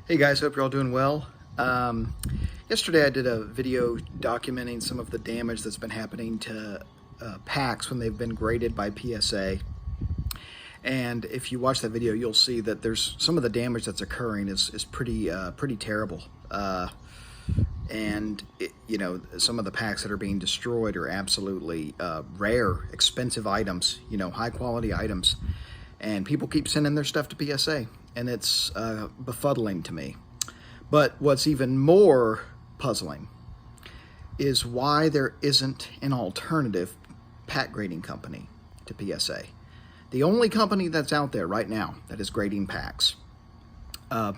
Hey guys, hope you're all doing well. Yesterday I did a video documenting some of the damage that's been happening to packs when they've been graded by PSA. And if you watch that video, you'll see that there's some of the damage that's occurring is pretty terrible. Some of the packs that are being destroyed are absolutely rare, expensive items, high quality items. And people keep sending their stuff to PSA, and it's befuddling to me. But what's even more puzzling is why there isn't an alternative pack grading company to PSA. The only company that's out there right now that is grading packs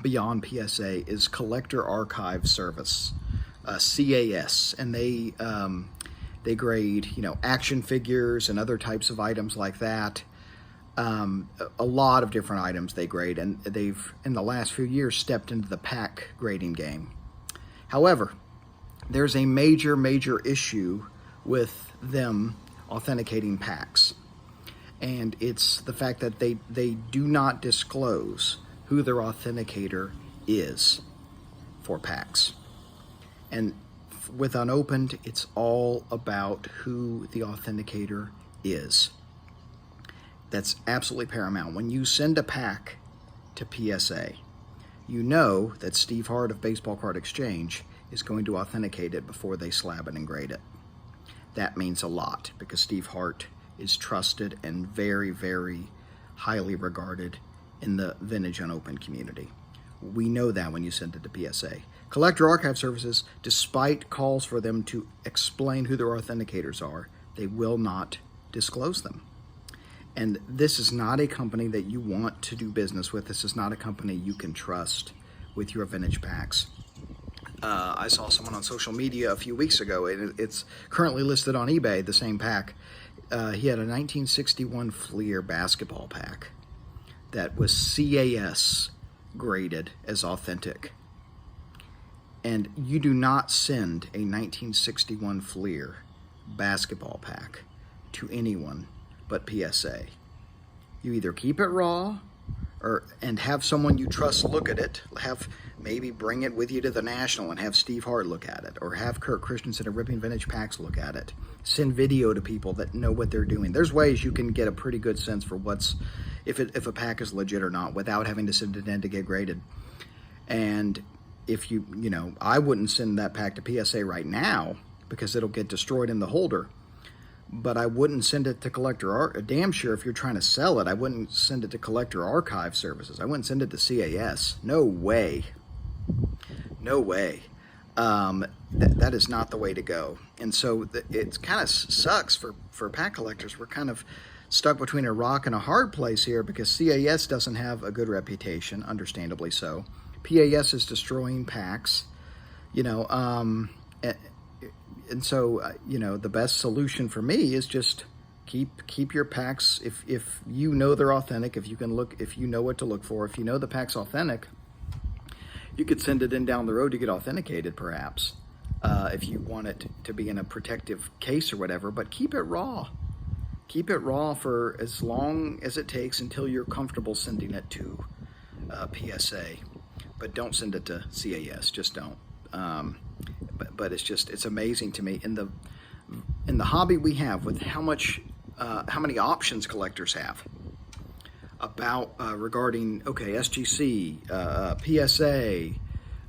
beyond PSA is Collector Archive Service, CAS, and they grade action figures and other types of items like that. A lot of different items they grade, and they've in the last few years stepped into the pack grading game. However, there's a major issue with them authenticating packs, and it's the fact that they do not disclose who their authenticator is for packs. And with unopened, it's all about who the authenticator is. That's absolutely paramount. When you send a pack to PSA, you know that Steve Hart of Baseball Card Exchange is going to authenticate it before they slab it and grade it. That means a lot because Steve Hart is trusted and very highly regarded in the vintage unopened community. We know that when you send it to PSA. Collector Archive Services, despite calls for them to explain who their authenticators are, they will not disclose them. And this is not a company that you want to do business with. This is not a company you can trust with your vintage packs. I saw someone on social media a few weeks ago. It's currently listed on eBay, the same pack. He had a 1961 Fleer basketball pack that was CAS graded as authentic. And you do not send a 1961 Fleer basketball pack to anyone but PSA. You either keep it raw and have someone you trust look at it, maybe bring it with you to the National and have Steve Hart look at it, or have Kirk Christensen of Ripping Vintage Packs look at it. Send video to people that know what they're doing. There's ways you can get a pretty good sense for if a pack is legit or not without having to send it in to get graded. And if I wouldn't send that pack to PSA right now because it'll get destroyed in the holder. But I wouldn't send it to damn sure if you're trying to sell it, I wouldn't send it to Collector Archive Services. I wouldn't send it to CAS. No way. No way. That is not the way to go. And so it kind of sucks for pack collectors. We're kind of stuck between a rock and a hard place here because CAS doesn't have a good reputation, understandably so. PAS is destroying packs, and so, the best solution for me is just keep your packs. If you know they're authentic, if you know what to look for, if you know the pack's authentic, you could send it in down the road to get authenticated, perhaps, if you want it to be in a protective case or whatever. But keep it raw. Keep it raw for as long as it takes until you're comfortable sending it to PSA. But don't send it to CAS. Just don't. But it's amazing to me in the hobby we have with how many options collectors have about regarding SGC, PSA.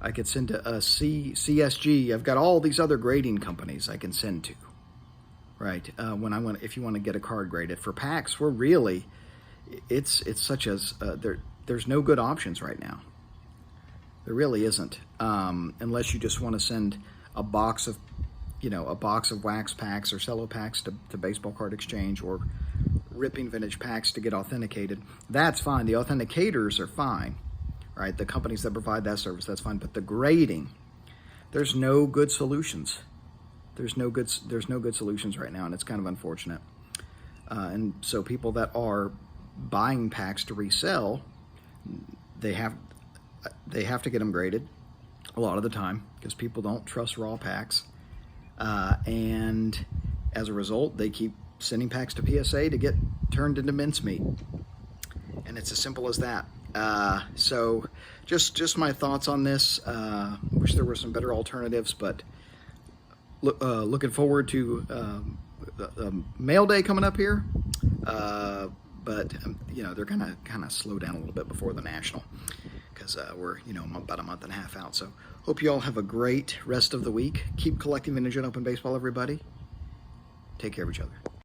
I could send to CSG. I've got all these other grading companies I can send to. Right if you want to get a card graded for packs, it's such as there's no good options right now. There really isn't, unless you just want to send a box of wax packs or cello packs to Baseball Card Exchange or Ripping Vintage Packs to get authenticated. That's fine. The authenticators are fine, right? The companies that provide that service, that's fine. But the grading, there's no good solutions. There's no good solutions right now, and it's kind of unfortunate. And so people that are buying packs to resell, they have to get them graded a lot of the time because people don't trust raw packs. And as a result, they keep sending packs to PSA to get turned into mincemeat. And it's as simple as that. So just my thoughts on this. Wish there were some better alternatives, but looking forward to the mail day coming up here. But they're gonna kind of slow down a little bit before the national, because we're about a month and a half out. So hope you all have a great rest of the week. Keep collecting vintage and open baseball, everybody. Take care of each other.